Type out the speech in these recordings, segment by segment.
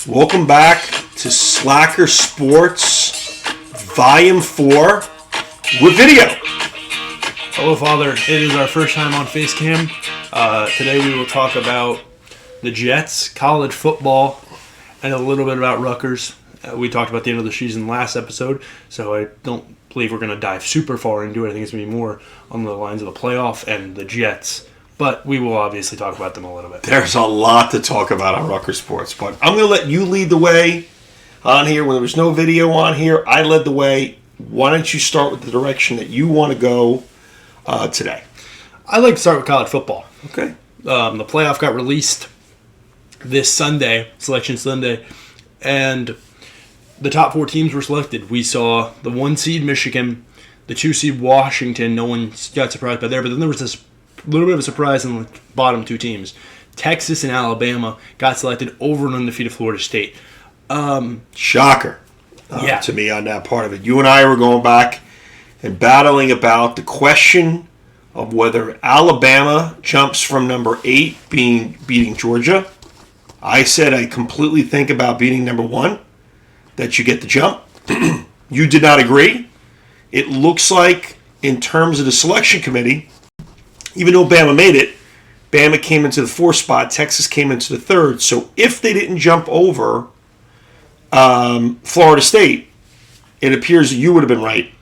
Welcome back to Slacker Sports, Volume 4, with video. Hello, Father. It is our first time on Facecam. Today we will talk about the Jets, college football, and a little bit about Rutgers. We talked about the end of the season last episode, so I don't believe we're going to dive super far into it. I think it's going to be more on the lines of the playoff and the Jets. But we will obviously talk about them a little bit. There's a lot to talk about on Rutgers Sports, but I'm going to let you lead the way on here. When there was no video on here, I led the way. Why don't you start with the direction that you want to go today? I'd like to start with college football. Okay. The playoff got released this Sunday, Selection Sunday, and the top 4 teams were selected. We saw the 1 seed Michigan, the 2 seed Washington. No one got surprised by there, but then there was this little bit of a surprise in the bottom 2 teams. Texas and Alabama got selected over an undefeated Florida State. Shocker to me on that part of it. You and I were going back and battling about the question of whether Alabama jumps from number 8 beating Georgia. I said I completely think about beating number 1, that you get the jump. You did not agree. It looks like in terms of the selection committee, even though Bama made it, Bama came into the 4th spot, Texas came into the 3rd. So if they didn't jump over Florida State, it appears that you would have been right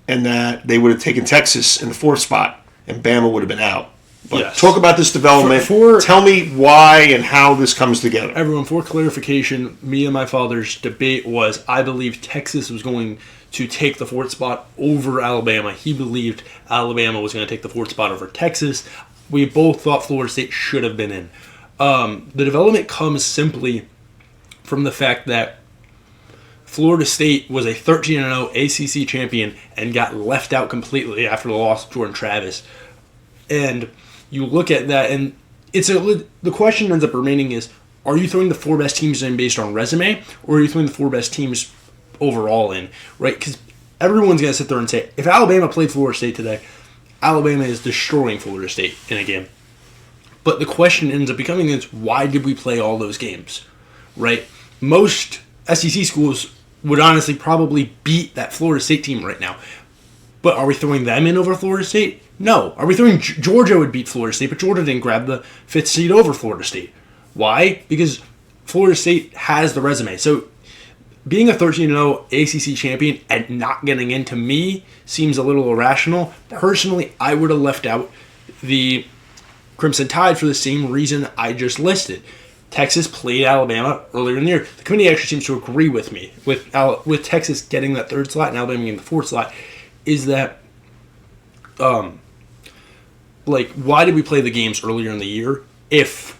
and that they would have taken Texas in the 4th spot and Bama would have been out. But yes. Talk about this development. Tell me why and how this comes together. Everyone, for clarification, me and my father's debate was I believe Texas was going to take the 4th spot over Alabama. He believed Alabama was going to take the 4th spot over Texas. We both thought Florida State should have been in. The development comes simply from the fact that Florida State was a 13-0 ACC champion and got left out completely after the loss of Jordan Travis. And you look at that, and the question ends up remaining is, are you throwing the 4 best teams in based on resume, or are you throwing the 4 best teams overall in, right? Because everyone's going to sit there and say, if Alabama played Florida State today, Alabama is destroying Florida State in a game. But the question ends up becoming is, why did we play all those games, right? Most SEC schools would honestly probably beat that Florida State team right now. But are we throwing them in over Florida State? No. Are we throwing Georgia would beat Florida State, but Georgia didn't grab the 5th seed over Florida State. Why? Because Florida State has the resume. So being a 13-0 ACC champion and not getting in, to me, seems a little irrational. Personally, I would have left out the Crimson Tide for the same reason I just listed. Texas played Alabama earlier in the year. The committee actually seems to agree with me, with Texas getting that 3rd slot and Alabama getting the 4th slot, is that, why did we play the games earlier in the year if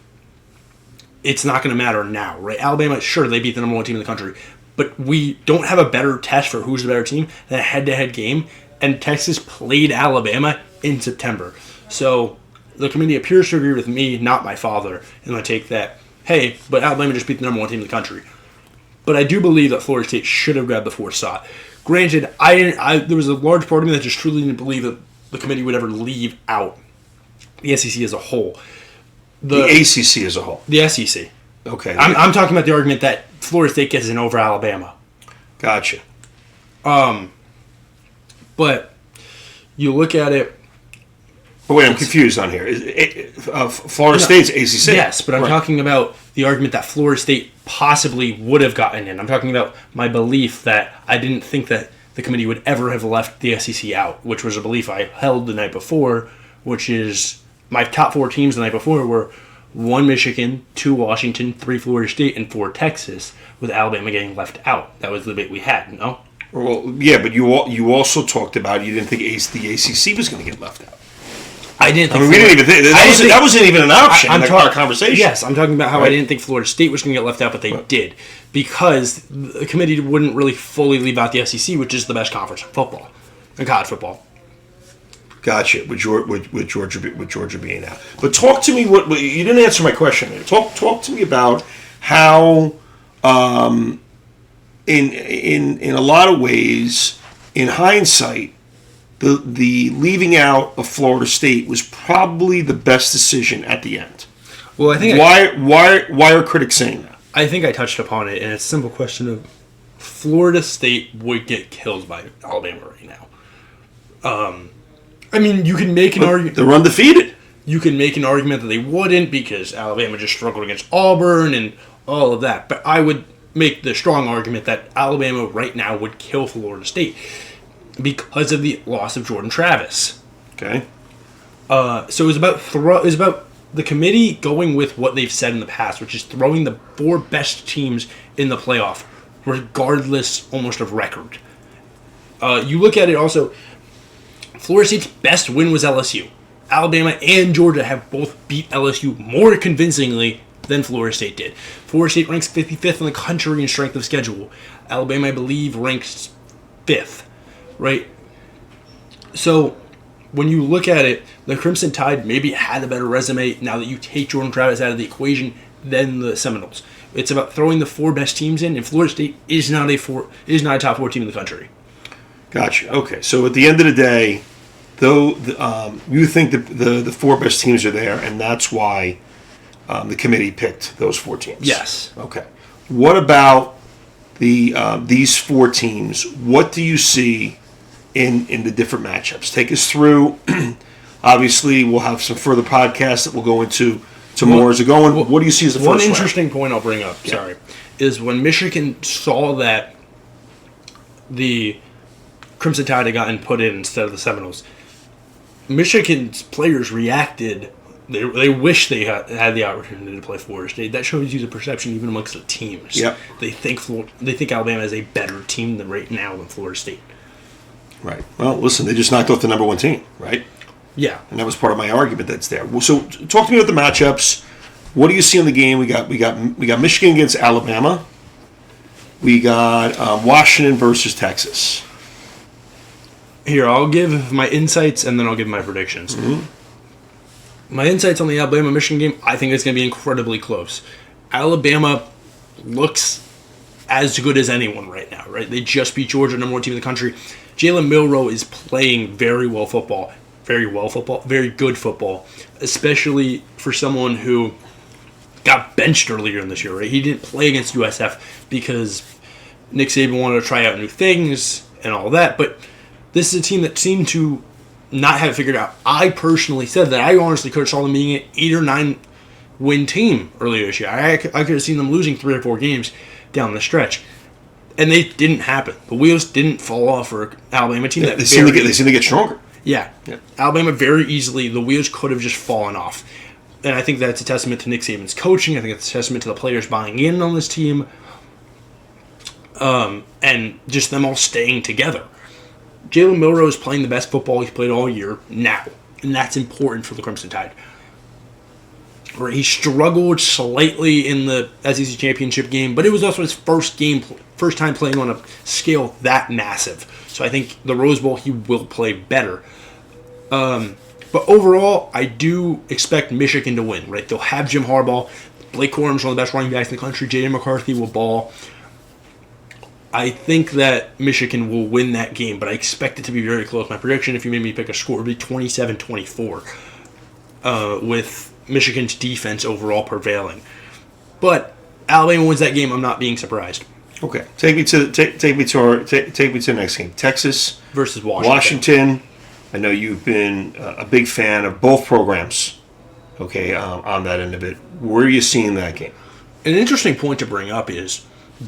it's not going to matter now, right? Alabama, sure, they beat the number 1 team in the country, but we don't have a better test for who's the better team than a head-to-head game, and Texas played Alabama in September. So the committee appears to agree with me, not my father, and I take that, hey, but Alabama just beat the number 1 team in the country. But I do believe that Florida State should have grabbed the 4th slot. Granted, there was a large part of me that just truly didn't believe that the committee would ever leave out the SEC as a whole. The ACC as a whole. The SEC. Okay. I'm talking about the argument that Florida State gets in over Alabama. Gotcha. But you look at it. But wait, I'm confused on here. Florida State's ACC. Yes, but I'm talking about the argument that Florida State possibly would have gotten in. I'm talking about my belief that I didn't think that the committee would ever have left the SEC out, which was a belief I held the night before, which is my top 4 teams the night before were 1 Michigan, 2 Washington, 3 Florida State, and 4 Texas, with Alabama getting left out. That was the debate we had, no? Well, yeah, but you also talked about you didn't think the ACC was going to get left out. I didn't think. I mean, we didn't even think that wasn't even an option in our conversation. Yes, I'm talking about how I didn't think Florida State was going to get left out, but they did, because the committee wouldn't really fully leave out the SEC, which is the best conference in football, in college football. Gotcha. With Georgia being out, but talk to me. What you didn't answer my question there. Talk to me about how, in a lot of ways, in hindsight, the leaving out of Florida State was probably the best decision at the end. Well, I think why are critics saying that? I think I touched upon it, and it's a simple question of Florida State would get killed by Alabama right now. I mean, you can make an argument. They're undefeated. You can make an argument that they wouldn't because Alabama just struggled against Auburn and all of that. But I would make the strong argument that Alabama right now would kill Florida State because of the loss of Jordan Travis. Okay. So it was about the committee going with what they've said in the past, which is throwing the 4 best teams in the playoff, regardless almost of record. You look at it also, Florida State's best win was LSU. Alabama and Georgia have both beat LSU more convincingly than Florida State did. Florida State ranks 55th in the country in strength of schedule. Alabama, I believe, ranks 5th, right? So when you look at it, the Crimson Tide maybe had a better resume now that you take Jordan Travis out of the equation than the Seminoles. It's about throwing the 4 best teams in, and Florida State is not a top 4 team in the country. Gotcha. Okay, so at the end of the day, though, you think the 4 best teams are there, and that's why the committee picked those 4 teams. Yes. Okay. What about these 4 teams? What do you see in the different matchups? Take us through. Obviously, we'll have some further podcasts that we'll go into more as we go. What do you see as the first one round? interesting point I'll bring up? Sorry, is when Michigan saw that the Crimson Tide had gotten put in instead of the Seminoles. Michigan's players reacted. They wish they had the opportunity to play Florida State. That shows you the perception even amongst the teams. Yep. They think Alabama is a better team right now than Florida State. Right. Well, listen, they just knocked off the number 1 team, right? Yeah. And that was part of my argument that's there. Well, so talk to me about the matchups. What do you see in the game? We got Michigan against Alabama. We got Washington versus Texas. Here, I'll give my insights and then I'll give my predictions. Mm-hmm. My insights on the Alabama-Michigan game, I think it's going to be incredibly close. Alabama looks as good as anyone right now, right? They just beat Georgia, number 1 team in the country. Jalen Milroe is playing very good football, especially for someone who got benched earlier in this year, right? He didn't play against USF because Nick Saban wanted to try out new things and all that, but this is a team that seemed to not have it figured out. I personally said that I honestly could have saw them being an 8 or 9 win team earlier this year. I could have seen them losing 3 or 4 games down the stretch. And they didn't happen. The wheels didn't fall off for an Alabama team. They seem to get stronger. Yeah. Alabama very easily, the wheels could have just fallen off. And I think that's a testament to Nick Saban's coaching. I think it's a testament to the players buying in on this team. And just them all staying together. Jalen Milroe is playing the best football he's played all year now. And that's important for the Crimson Tide. He struggled slightly in the SEC championship game, but it was also his first time playing on a scale that massive. So I think the Rose Bowl he will play better. But overall, I do expect Michigan to win. Right? They'll have Jim Harbaugh. Blake Corum's one of the best running backs in the country. J.J. McCarthy will ball. I think that Michigan will win that game, but I expect it to be very close. My prediction, if you made me pick a score, would be 27-24, with Michigan's defense overall prevailing. But Alabama wins that game. I'm not being surprised. Okay, take me to the next game. Texas versus Washington. I know you've been a big fan of both programs. Okay, on that end of it, where are you seeing that game? An interesting point to bring up is,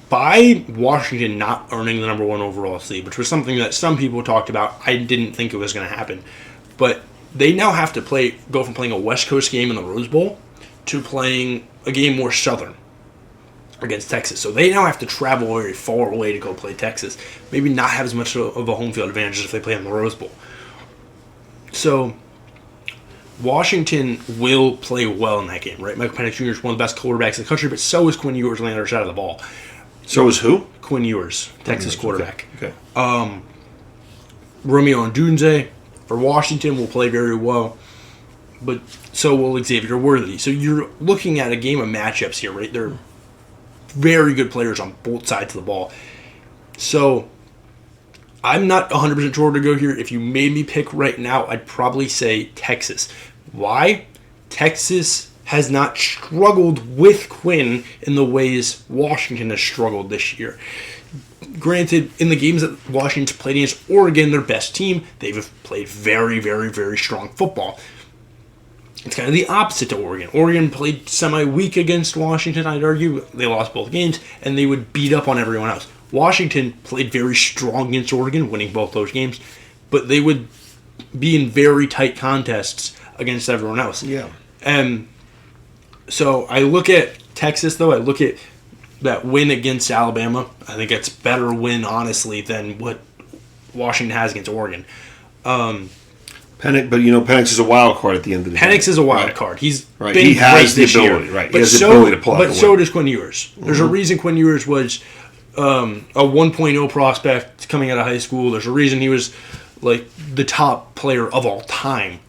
by Washington not earning the number 1 overall seed, which was something that some people talked about, I didn't think it was going to happen. But they now have to go from playing a West Coast game in the Rose Bowl to playing a game more southern against Texas. So they now have to travel very far away to go play Texas. Maybe not have as much of a home field advantage as if they play in the Rose Bowl. So Washington will play well in that game, right? Michael Penix Jr. is one of the best quarterbacks in the country, but so is Quinn Ewers on the other side of the ball. So is who? Quinn Ewers, Texas quarterback. Okay. Romeo Odunze for Washington will play very well, but so will Xavier Worthy. So you're looking at a game of matchups here, right? They're very good players on both sides of the ball. So I'm not 100% sure where to go here. If you made me pick right now, I'd probably say Texas. Why? Texas has not struggled with Quinn in the ways Washington has struggled this year. Granted, in the games that Washington's played against Oregon, their best team, they've played very, very, very strong football. It's kind of the opposite to Oregon. Oregon played semi-weak against Washington, I'd argue. They lost both games, and they would beat up on everyone else. Washington played very strong against Oregon, winning both those games, but they would be in very tight contests against everyone else. Yeah. And so I look at Texas, though. I look at that win against Alabama. I think it's a better win, honestly, than what Washington has against Oregon. Penix, but Penix is a wild card at the end of the day. Penix is a wild card. He's been He has great the this ability. year. Right. He has the ability to plug. But so does Quinn Ewers. There's a reason Quinn Ewers was a 1.0 prospect coming out of high school. There's a reason he was like the top player of all time,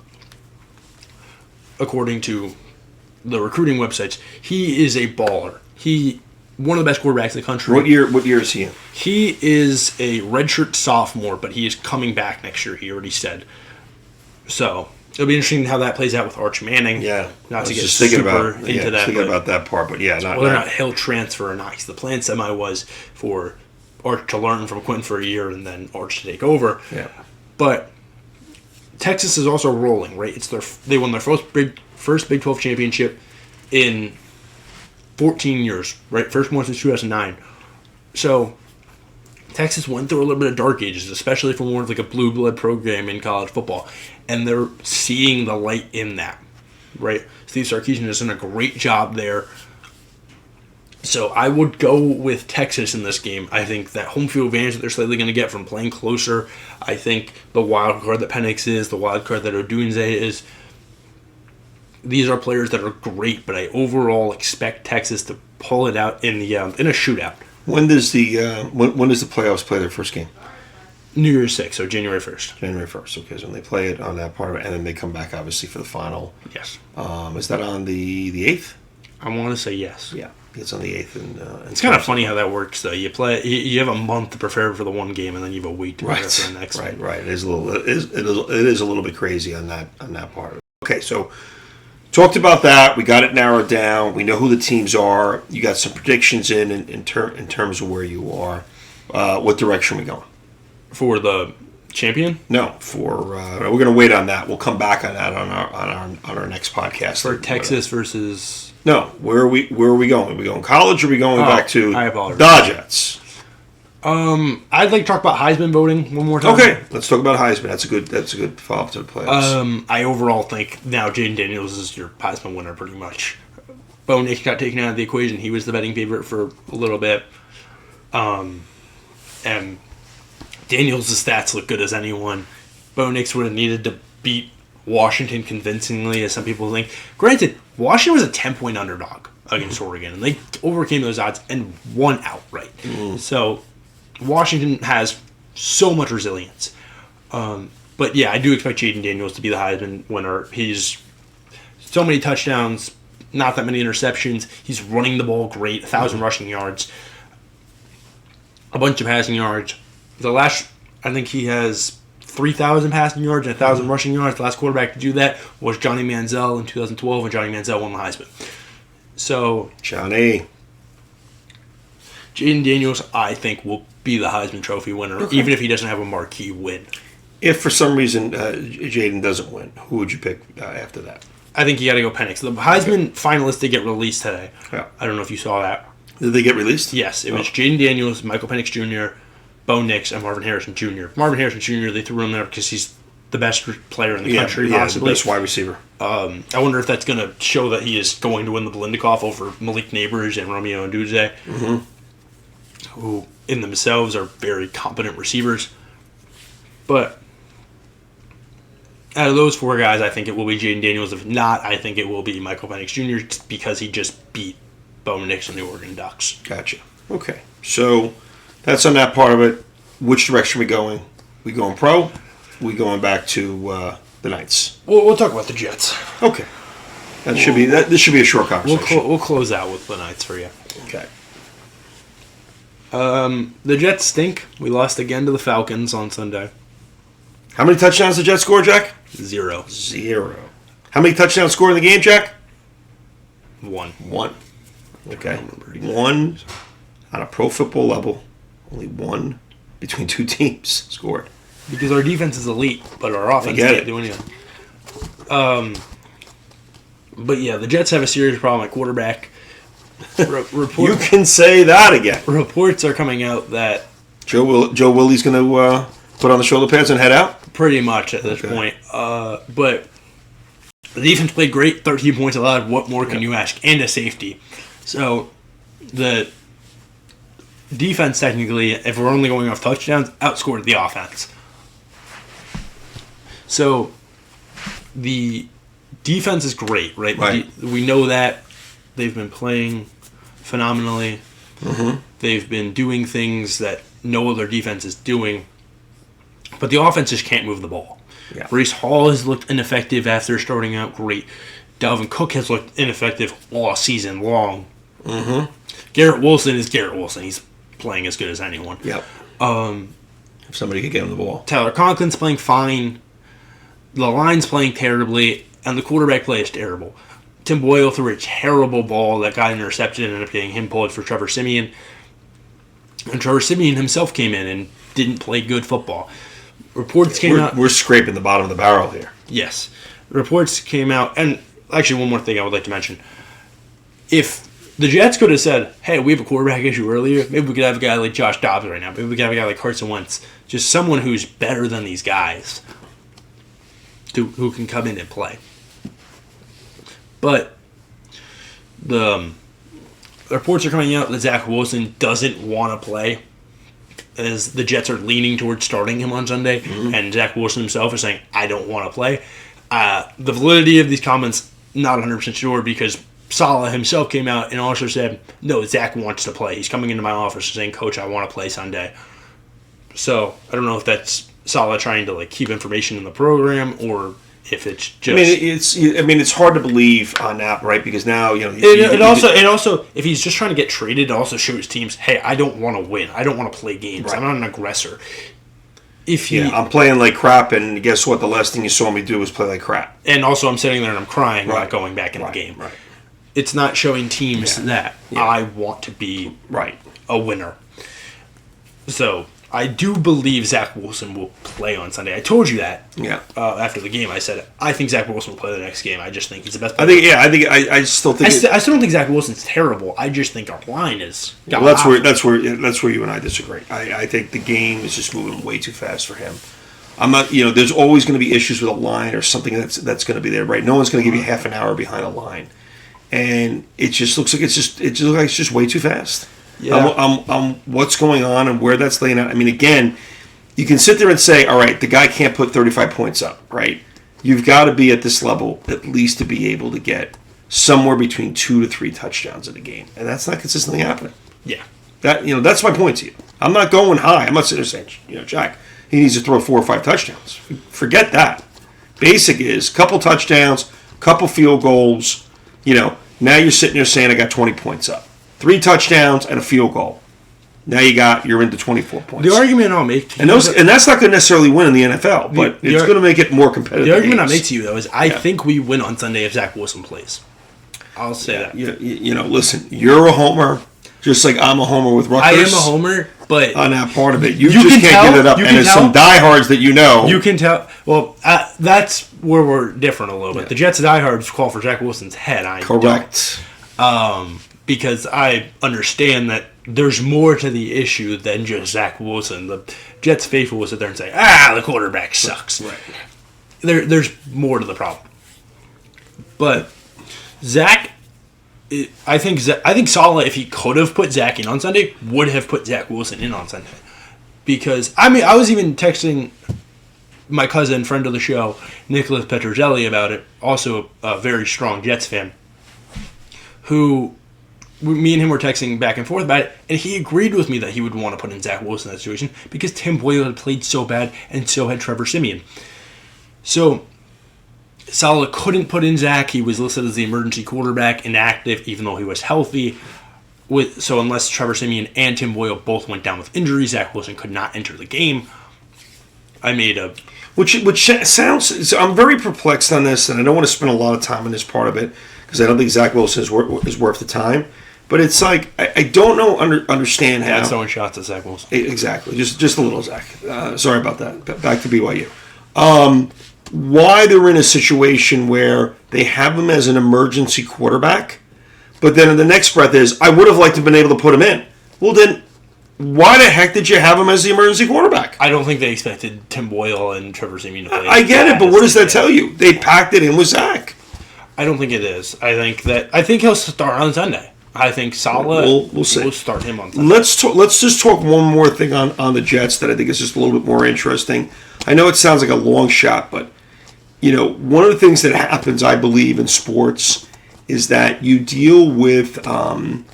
according to the recruiting websites. He is a baller. One of the best quarterbacks in the country. What year is he in? He is a redshirt sophomore, but he is coming back next year, he already said. So it'll be interesting how that plays out with Arch Manning. Yeah. Not to get just super into that. Thinking about that part, but yeah. Whether or not he'll transfer or not. Because the plan was for Arch to learn from Quinn for a year and then Arch to take over. Yeah. But Texas is also rolling, right? They won their first Big 12 championship in 14 years, right? First one since 2009. So Texas went through a little bit of dark ages, especially for more of like a blue blood program in college football, and they're seeing the light in that, right? Steve Sarkisian has done a great job there. So I would go with Texas in this game. I think that home field advantage that they're slightly going to get from playing closer. I think the wild card that Penix is, the wild card that Odunze is, these are players that are great, but I overall expect Texas to pull it out in a shootout. When does the playoffs play their first game? New Year's 6th, so January 1st. January 1st. Okay, so when they play it on that part of it, and then they come back obviously for the final. Yes. Is that on the 8th? I want to say yes. Yeah, it's on the 8th. And it's kind of funny how that works, though. You have a month to prepare for the one game, and then you have a week to prepare for the next one. Right. It is a little bit crazy on that part. Okay, so talked about that. We got it narrowed down. We know who the teams are. You got some predictions in terms of where you are. What direction are we going? For the champion? No, we're going to wait on that. We'll come back on that on our next podcast. For Texas versus. No, where are we going? Are we going college or are we going back to Dodgers? I'd like to talk about Heisman voting one more time. Okay, let's talk about Heisman. That's a good follow-up to the playoffs. I overall think now Jaden Daniels is your Heisman winner pretty much. Bo Nix got taken out of the equation. He was the betting favorite for a little bit. And Daniels' stats look good as anyone. Bo Nix would have needed to beat Washington convincingly, as some people think. Granted, Washington was a 10-point underdog against Oregon, and they overcame those odds and won outright. So Washington has so much resilience. But yeah, I do expect Jaden Daniels to be the Heisman winner. He's so many touchdowns, not that many interceptions. He's running the ball great, 1,000 rushing yards, a bunch of passing yards. I think he has 3,000 passing yards and 1,000 rushing yards. The last quarterback to do that was Johnny Manziel in 2012, and Johnny Manziel won the Heisman. So Jaden Daniels, I think, will be the Heisman Trophy winner, even if he doesn't have a marquee win. If for some reason Jaden doesn't win, who would you pick after that? I think you got to go Penix. The Heisman finalists did get released today. Yeah. I don't know if you saw that. Did they get released? Yes, it was Jaden Daniels, Michael Penix Jr., Bo Nix, and Marvin Harrison Jr. Marvin Harrison Jr., they threw him there because he's the best player in the country, possibly. The best wide receiver. I wonder if that's going to show that he is going to win the Bilenikoff over Malik Nabers and Romeo Odunze, who in themselves are very competent receivers. But out of those four guys, I think it will be Jaden Daniels. If not, I think it will be Michael Penix Jr. because he just beat Bo Nix and the Oregon Ducks. Gotcha. Okay. So that's on that part of it. Which direction are we going? We going pro? We going back to the Knights? We'll talk about the Jets. Okay. This should be a short conversation. We'll close out with the Knights for you. Okay. The Jets stink. We lost again to the Falcons on Sunday. How many touchdowns did the Jets score, Jack? 0. How many touchdowns scored in the game, Jack? One. Okay. One on a pro football level. Only one between two teams scored. Because our defense is elite, but our offense can't do anything. But yeah, the Jets have a serious problem at quarterback. You can say that again. Reports are coming out that Joe Willie's going to put on the shoulder pads and head out? Pretty much at this point. But the defense played great, 13 points allowed. What more can you ask? And a safety. So the defense, technically, if we're only going off touchdowns, outscored the offense. So the defense is great, right? We know that. They've been playing phenomenally. Mm-hmm. They've been doing things that no other defense is doing. But the offense just can't move the ball. Yeah. Breece Hall has looked ineffective after starting out great. Dalvin Cook has looked ineffective all season long. Mm-hmm. Garrett Wilson is Garrett Wilson. He's playing as good as anyone. Yep. If somebody could get him the ball. Tyler Conklin's playing fine. The line's playing terribly. And the quarterback play is terrible. Tim Boyle threw a terrible ball that got intercepted and ended up getting him pulled for Trevor Siemian. And Trevor Siemian himself came in and didn't play good football. Reports came out. We're scraping the bottom of the barrel here. Yes. Reports came out. And actually, one more thing I would like to mention. If the Jets could have said, hey, we have a quarterback issue earlier, maybe we could have a guy like Josh Dobbs right now. Maybe we could have a guy like Carson Wentz. Just someone who's better than these guys who can come in and play. But the reports are coming out that Zach Wilson doesn't want to play, as the Jets are leaning towards starting him on Sunday, and Zach Wilson himself is saying, I don't want to play. The validity of these comments, not 100% sure, because Saleh himself came out and also said, no, Zach wants to play. He's coming into my office saying, Coach, I want to play Sunday. So I don't know if that's Saleh trying to keep information in the program, or if it's just. It's hard to believe on that, right? Because now It also if he's just trying to get traded, it also shows teams, hey, I don't want to win. I don't want to play games. Right. I'm not an aggressor. I'm playing like crap, and guess what? The last thing you saw me do was play like crap. And also, I'm sitting there and I'm crying, not going back in the game. Right. It's not showing teams that I want to be a winner. So I do believe Zach Wilson will play on Sunday. I told you that. Yeah. After the game, I said I think Zach Wilson will play the next game. I just think he's the best player. I still think. I still don't think Zach Wilson's terrible. I just think our line is. Well, that's where you and I disagree. I think the game is just moving way too fast for him. I'm not. There's always going to be issues with a line or something that's going to be there, right? No one's going to give you half an hour behind a line, and it just looks like it's just way too fast. Yeah. What's going on and where that's laying out. I mean, again, you can sit there and say, all right, the guy can't put 35 points up, right? You've got to be at this level at least to be able to get somewhere between 2 to 3 touchdowns in a game, and that's not consistently happening. Yeah. That's my point to you. I'm not going high. I'm not sitting there saying, Jack, he needs to throw 4 or 5 touchdowns. Forget that. Basic is couple touchdowns, couple field goals. Now you're sitting there saying I got 20 points up. 3 touchdowns and a field goal. Now you're into 24 points. The argument I'll make, and that's not going to necessarily win in the NFL, but it's going to make it more competitive. The argument I make to you though is I think we win on Sunday if Zach Wilson plays. I'll say that. Listen, you're a homer, just like I'm a homer with Rutgers. I am a homer, but on that part of it, you just can't give it up. And there's some diehards that you can tell. Well, that's where we're different a little bit. The Jets diehards call for Zach Wilson's head. Correct. Because I understand that there's more to the issue than just Zach Wilson. The Jets faithful will sit there and say, the quarterback sucks. Right. There's more to the problem. But Zach, I think Saleh, if he could have put Zach in on Sunday, would have put Zach Wilson in on Sunday. Because, I was even texting my cousin, friend of the show, Nicholas Petrozelli, about it, also a very strong Jets fan, who me and him were texting back and forth about it, and he agreed with me that he would want to put in Zach Wilson in that situation because Tim Boyle had played so bad, and so had Trevor Siemian. So Saleh couldn't put in Zach. He was listed as the emergency quarterback, inactive, even though he was healthy. So unless Trevor Siemian and Tim Boyle both went down with injury, Zach Wilson could not enter the game. Which sounds. I'm very perplexed on this, and I don't want to spend a lot of time on this part of it because I don't think Zach Wilson is worth the time. But it's like I don't understand how. That's throwing shots at Zach Wilson. Exactly, just a little, Zach. Sorry about that. Back to BYU. Why they're in a situation where they have him as an emergency quarterback, but then in the next breath is, I would have liked to have been able to put him in. Well, then why the heck did you have him as the emergency quarterback? I don't think they expected Tim Boyle and Trevor Siemian to play. I get it, but what does that tell you? They packed it in with Zach. I don't think it is. I think he'll start on Sunday. I think Saleh we'll see. We'll start him on Sunday. Let's just talk one more thing on the Jets that I think is just a little bit more interesting. I know it sounds like a long shot, but one of the things that happens, I believe, in sports is that you deal with runs,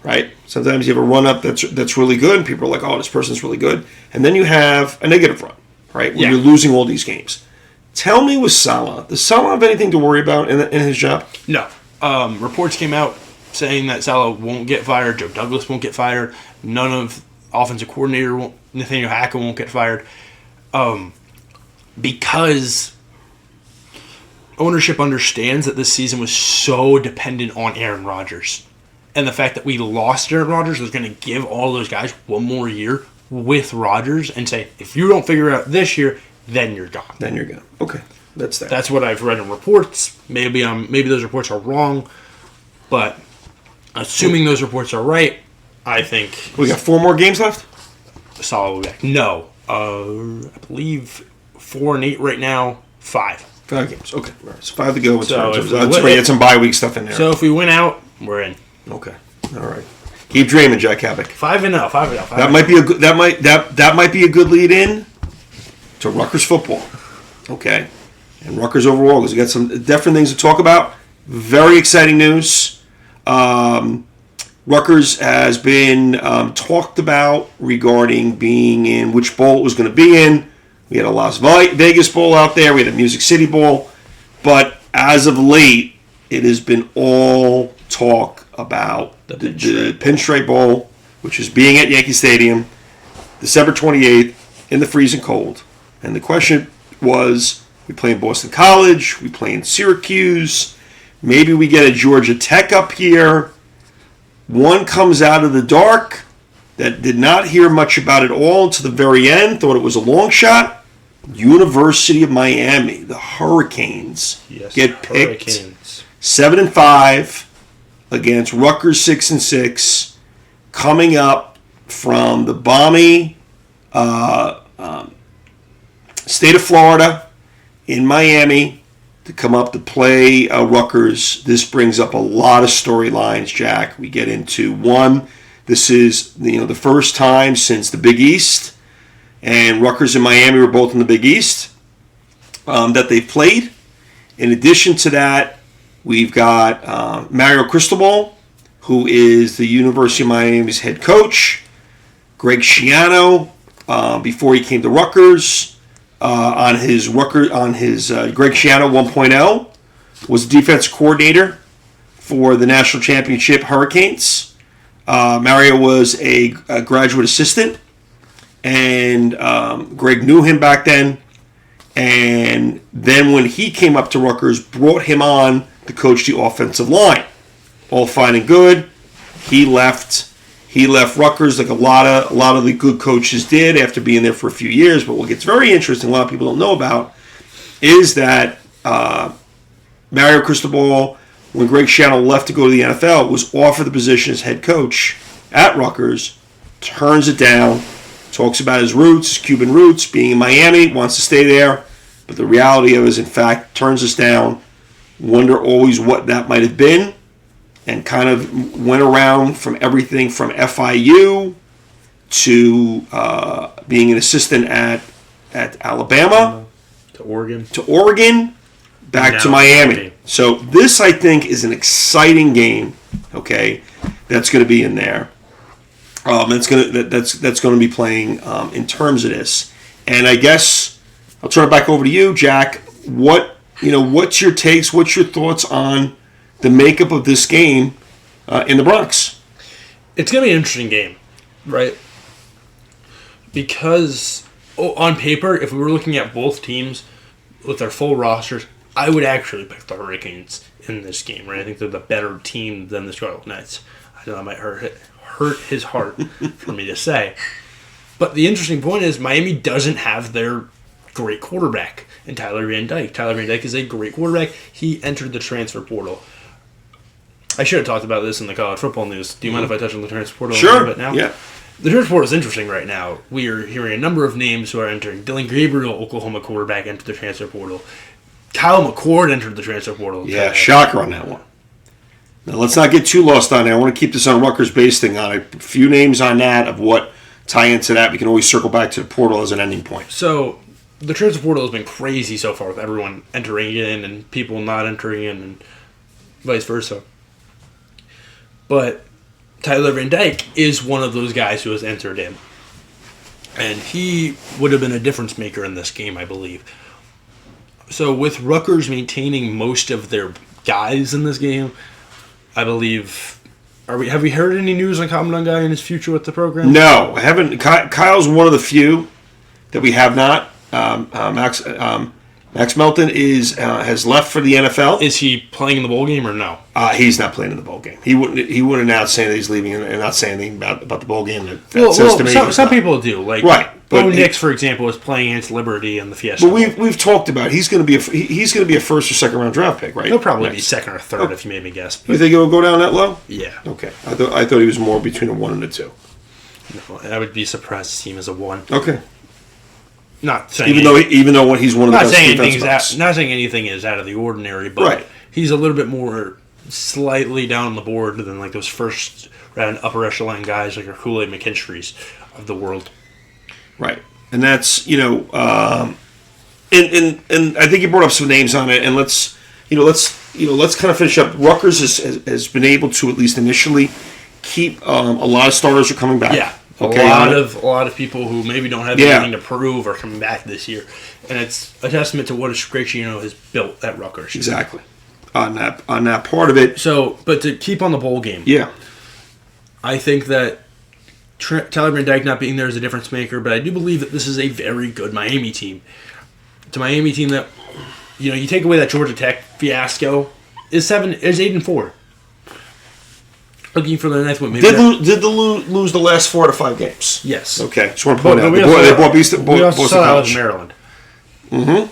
right? Sometimes you have a run up that's really good, and people are like, "Oh, this person's really good," and then you have a negative run, right? Where you're losing all these games. Tell me, with Saleh, does Saleh have anything to worry about in his job? No. Reports came out saying that Saleh won't get fired, Joe Douglas won't get fired, none of offensive coordinator Nathaniel Hackett won't get fired, because ownership understands that this season was so dependent on Aaron Rodgers, and the fact that we lost Aaron Rodgers was going to give all those guys one more year with Rodgers and say, if you don't figure it out this year, then you're gone. Then you're gone. Okay. That's what I've read in reports. Maybe those reports are wrong, but assuming those reports are right, I think we got 4 more games left. Saleh will be back. No, I believe 4-8 right now. 5. 5 games. Okay, all right. So 5 to go. So that's right. Had some bye week stuff in there. So if we win out, we're in. Okay. All right. Keep dreaming, Jack Havoc. 5-0. 5-0. That might be a good. That might be a good lead in to Rutgers football. Okay. And Rutgers overall, because we got some different things to talk about. Very exciting news. Rutgers has been talked about regarding being in which bowl it was going to be in. We had a Las Vegas Bowl out there. We had a Music City Bowl. But as of late, it has been all talk about the Pinstripe Bowl, which is being at Yankee Stadium, December 28th, in the freezing cold. And the question was, we play in Boston College, we play in Syracuse, maybe we get a Georgia Tech up here. One comes out of the dark that did not hear much about it all until the very end, thought it was a long shot. University of Miami, the Hurricanes, get picked 7-5 against Rutgers 6-6, coming up from the balmy state of Florida in Miami to come up to play Rutgers. This brings up a lot of storylines, Jack. We get into one. This is the first time since the Big East, and Rutgers and Miami were both in the Big East that they've played. In addition to that, we've got Mario Cristobal, who is the University of Miami's head coach. Greg Schiano, before he came to Rutgers, on his Greg Schiano 1.0, was defense coordinator for the national championship Hurricanes. Mario was a graduate assistant, and Greg knew him back then. And then when he came up to Rutgers, brought him on to coach the offensive line. All fine and good. He left Rutgers like a lot of the good coaches did after being there for a few years. But what gets very interesting, a lot of people don't know about, is that Mario Cristobal, when Greg Schiano left to go to the NFL, was offered the position as head coach at Rutgers, turns it down, talks about his roots, his Cuban roots, being in Miami, wants to stay there. But the reality of it is, in fact, turns us down. Wonder always what that might have been. And kind of went around from everything from FIU to being an assistant at Alabama, to Oregon, back to Miami. So this, I think, is an exciting game. Okay, that's going to be in there. That's going to be playing in terms of this. And I guess I'll turn it back over to you, Jack. What's your takes? What's your thoughts on the makeup of this game in the Bronx? It's going to be an interesting game, right? Because on paper, if we were looking at both teams with their full rosters, I would actually pick the Hurricanes in this game, right? I think they're the better team than the Charlotte Knights. I know that might hurt his heart for me to say. But the interesting point is Miami doesn't have their great quarterback in Tyler Van Dyke. Tyler Van Dyke is a great quarterback. He entered the transfer portal. I should have talked about this in the college football news. Do you mind if I touch on the transfer portal a little bit now? Yeah. The transfer portal is interesting right now. We are hearing a number of names who are entering. Dylan Gabriel, Oklahoma quarterback, entered the transfer portal. Kyle McCord entered the transfer portal. Yeah, shocker on that one. Now, let's not get too lost on it. I want to keep this on Rutgers-based thing on a few names on that of what tie into that. We can always circle back to the portal as an ending point. So, the transfer portal has been crazy so far with everyone entering in and people not entering in and vice versa. But Tyler Van Dyke is one of those guys who has entered in. And he would have been a difference maker in this game, I believe. So with Rutgers maintaining most of their guys in this game, I believe... Have we heard any news on Commandant Guy and his future with the program? No, I haven't. Kyle's one of the few that we have not. Max Melton has left for the NFL. Is he playing in the bowl game or no? He's not playing in the bowl game. He wouldn't announce saying that he's leaving and not say anything about the bowl game. Some people do. Like right. Bo Nix, for example, is playing against Liberty in the Fiesta. But we've talked about he's going to be a first or second round draft pick, right? He'll probably be second or third if you made me guess. You think he'll go down that low? Yeah. Okay. I thought he was more between a 1 and a 2. No, I would be surprised to see him as a 1. Okay. Not saying even though he's one of the best defense. Not saying anything is out of the ordinary, but right. He's a little bit more slightly down the board than like those first round upper echelon guys like your Kool-Aid McKinstry's of the world. Right. And that's, and I think you brought up some names on it, and let's kind of finish up. Rutgers has been able to, at least initially, keep a lot of starters are coming back. Yeah. Okay, a lot of people who maybe don't have anything to prove are coming back this year. And it's a testament to what Scricciano has built at Rutgers. Exactly. On that part of it. So, but to keep on the bowl game. Yeah. I think that Tyler Van Dyke not being there is a difference maker, but I do believe that this is a very good Miami team. It's a Miami team that, you take away that Georgia Tech fiasco, is 8-4. Looking for the next one. Maybe did they lose the last 4 out of 5 games? Yes. Okay. Just want to point out. They brought Boston College. Maryland. Mm-hmm.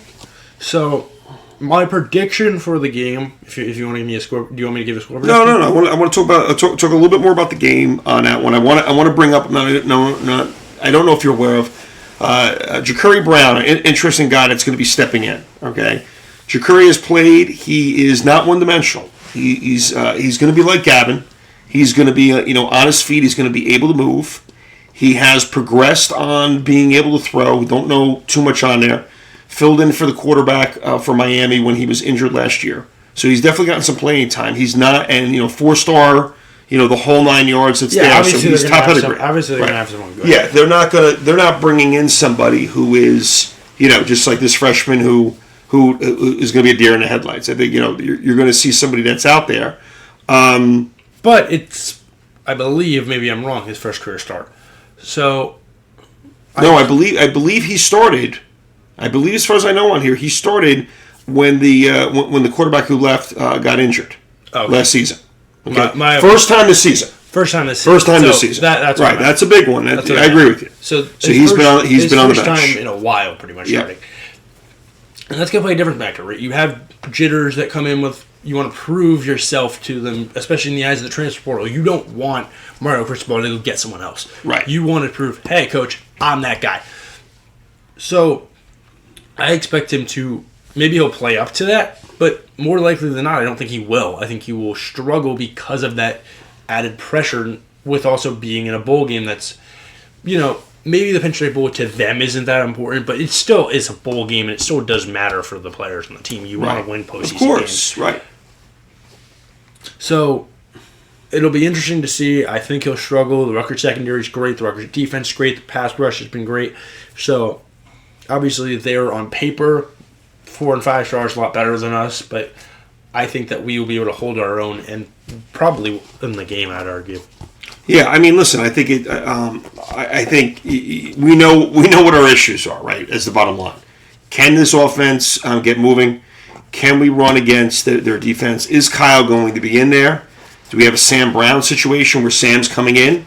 So, my prediction for the game, if you want to give me a score, do you want me to give a score? No. I want to talk a little bit more about the game on that one. I want to bring up. I don't know if you're aware of Jacurri Brown, an interesting guy that's going to be stepping in. Okay, Jacurri has played. He is not one dimensional. He's going to be like Gavin. He's going to be on his feet. He's going to be able to move. He has progressed on being able to throw. We don't know too much on there. Filled in for the quarterback for Miami when he was injured last year. So he's definitely gotten some playing time. He's not, 4-star, the whole 9 yards that's there. So he's top pedigree. Obviously, they're going to have someone good. Yeah, they're not bringing in somebody who is, just like this freshman who is going to be a deer in the headlights. I think, you're going to see somebody that's out there. But it's, I believe, maybe I'm wrong, his first career start. So, I believe he started. I believe, as far as I know on here, he started when the quarterback who left got injured last season. Okay, first time this season. That's right. That's a big one. I agree with you. So he's been on the bench. First time in a while, pretty much starting. And that's going to play a different factor, right? You have jitters that come in with. You want to prove yourself to them, especially in the eyes of the transfer portal. You don't want Mario Cristobal to go get someone else. Right. You want to prove, hey, coach, I'm that guy. So, I expect him to, maybe he'll play up to that, but more likely than not, I don't think he will. I think he will struggle because of that added pressure with also being in a bowl game that's, maybe the Pinstripe Bowl to them isn't that important, but it still is a bowl game, and it still does matter for the players on the team. You want to win postseason games. Of course, right. So, it'll be interesting to see. I think he'll struggle. The Rutgers secondary is great. The Rutgers defense is great. The pass rush has been great. So, obviously, they're on paper 4 and 5 stars a lot better than us, but I think that we will be able to hold our own and probably in the game, I'd argue. Yeah, I mean, listen. I think I think we know what our issues are. Right, as the bottom line. Can this offense get moving? Can we run against their defense? Is Kyle going to be in there? Do we have a Sam Brown situation where Sam's coming in?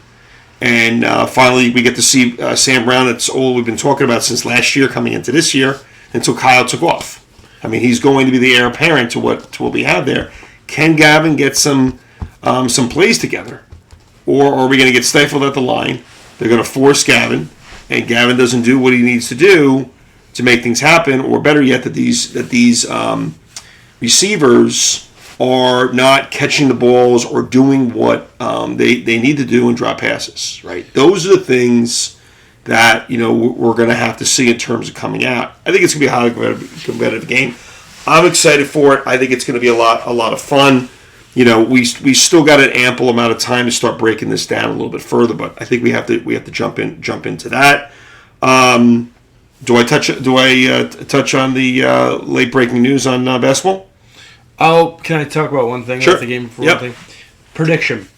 And finally, we get to see Sam Brown. That's all we've been talking about since last year, coming into this year, until Kyle took off. I mean, he's going to be the heir apparent to what we have there. Can Gavin get some plays together, or are we going to get stifled at the line? They're going to force Gavin, and Gavin doesn't do what he needs to do to make things happen, or better yet, that these receivers are not catching the balls or doing what they need to do and drop passes. Right? Those are the things that we're going to have to see in terms of coming out. I think it's going to be a highly competitive game. I'm excited for it. I think it's going to be a lot of fun. We still got an ample amount of time to start breaking this down a little bit further, but I think we have to jump into that. Do I touch on the late breaking news on basketball? Oh, can I talk about one thing? Sure. About the game for one thing? Prediction.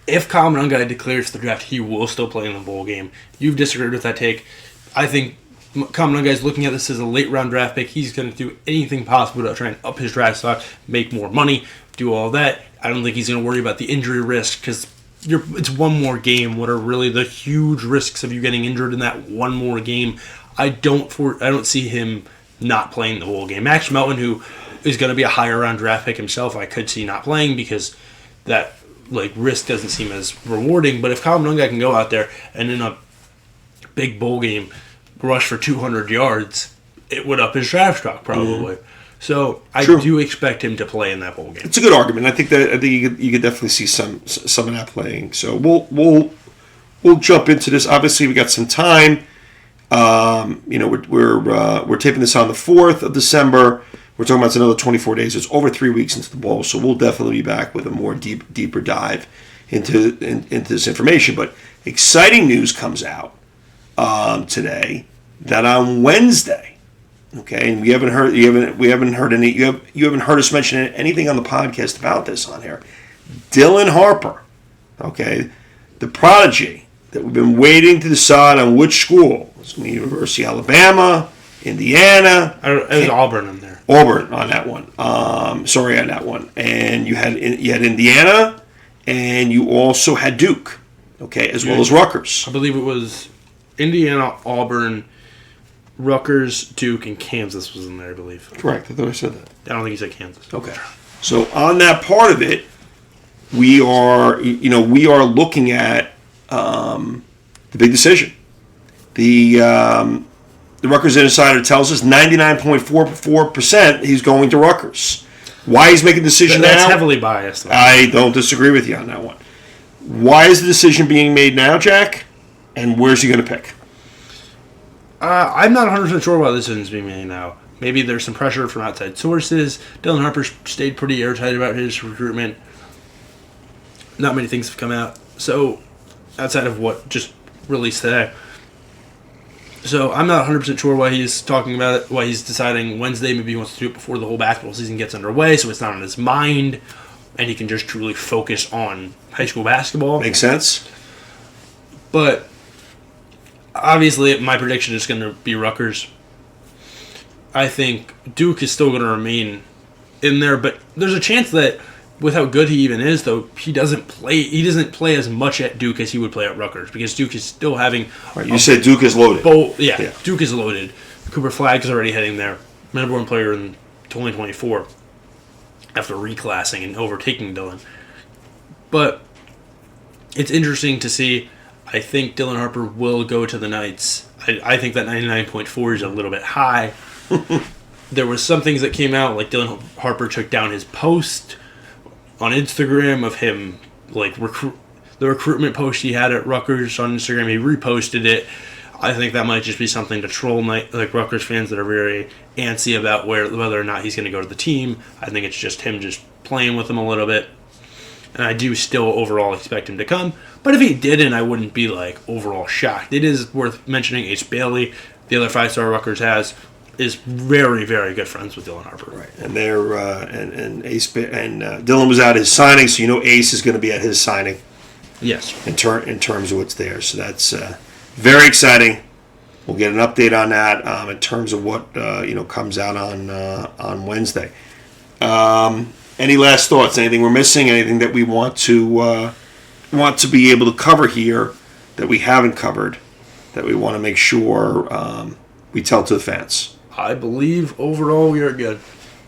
If Kyle Monangai declares the draft, he will still play in the bowl game. You've disagreed with that take. I think Kyle Monangai is looking at this as a late-round draft pick. He's going to do anything possible to try and up his draft stock, make more money, do all that. I don't think he's going to worry about the injury risk because it's one more game. What are really the huge risks of you getting injured in that one more game? I don't see him not playing the bowl game. Max Melton, who is going to be a higher round draft pick himself, I could see not playing because that risk doesn't seem as rewarding. But if Kyle Monangai can go out there and in a big bowl game rush for 200 yards, it would up his draft stock probably. Mm-hmm. So I do expect him to play in that bowl game. It's a good argument. I think you could definitely see some of that playing. So we'll jump into this. Obviously, we got some time. We're taping this on the 4th of December. We're talking about it's another 24 days. It's over 3 weeks into the bowl, so we'll definitely be back with a more deeper dive into this information. But exciting news comes out today that on Wednesday, okay, and we haven't heard us mention anything on the podcast about this on here. Dylan Harper, okay, the prodigy that we've been waiting to decide on which school. It's going to be University of Alabama, Indiana. It was Auburn in there. Auburn on that one. On that one. And you had Indiana, and you also had Duke, okay, as well as Rutgers. I believe it was Indiana, Auburn, Rutgers, Duke, and Kansas was in there, I believe. Correct. I thought I said that. I don't think you said Kansas. Okay. So on that part of it, we are looking at the big decision. The Rutgers Insider tells us 99.44% he's going to Rutgers. Why he's making a decision now? That's heavily biased. I don't disagree with you on that one. Why is the decision being made now, Jack? And where's he going to pick? I'm not 100% sure why this decision is being made now. Maybe there's some pressure from outside sources. Dylan Harper stayed pretty airtight about his recruitment. Not many things have come out. So, outside of what just released today. So, I'm not 100% sure why he's talking about it, why he's deciding Wednesday. Maybe he wants to do it before the whole basketball season gets underway, so it's not on his mind, and he can just truly focus on high school basketball. Makes sense. But, obviously, my prediction is going to be Rutgers. I think Duke is still going to remain in there, but there's a chance that with how good he even is, though, he doesn't play as much at Duke as he would play at Rutgers, because Duke is still having... Right, you said Duke is loaded. Yeah, Duke is loaded. Cooper Flagg is already heading there. Number one player in 2024 after reclassing and overtaking Dylan. But it's interesting to see. I think Dylan Harper will go to the Knights. I think that 99.4 is a little bit high. There was some things that came out, like Dylan Harper took down his post on Instagram of him, like the recruitment post he had at Rutgers on Instagram. He reposted it. I think that might just be something to troll Rutgers fans that are very antsy about whether or not he's going to go to the team. I think it's just him just playing with them a little bit. And I do still overall expect him to come. But if he didn't, I wouldn't be overall shocked. It is worth mentioning Ace Bailey, the other 5-star Rutgers has, is very, very good friends with Dylan Harper. Right, and they're and Ace and Dylan was at his signing, so Ace is going to be at his signing. Yes. In terms of what's there, so that's very exciting. we'll get an update on that in terms of what comes out on Wednesday. Any last thoughts? Anything we're missing? Anything that we want to be able to cover here that we haven't covered, that we want to make sure we tell to the fans? I believe overall we are good.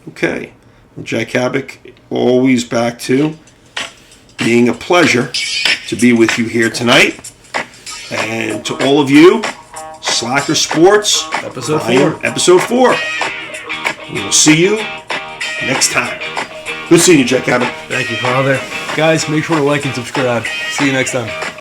Okay. Well, Jack Havoc, always back to being a pleasure to be with you here tonight. And to all of you, Slacker Sports, Episode 4. We will see you next time. Good seeing you, Jack Havoc. Thank you, Father. Guys, make sure to like and subscribe. See you next time.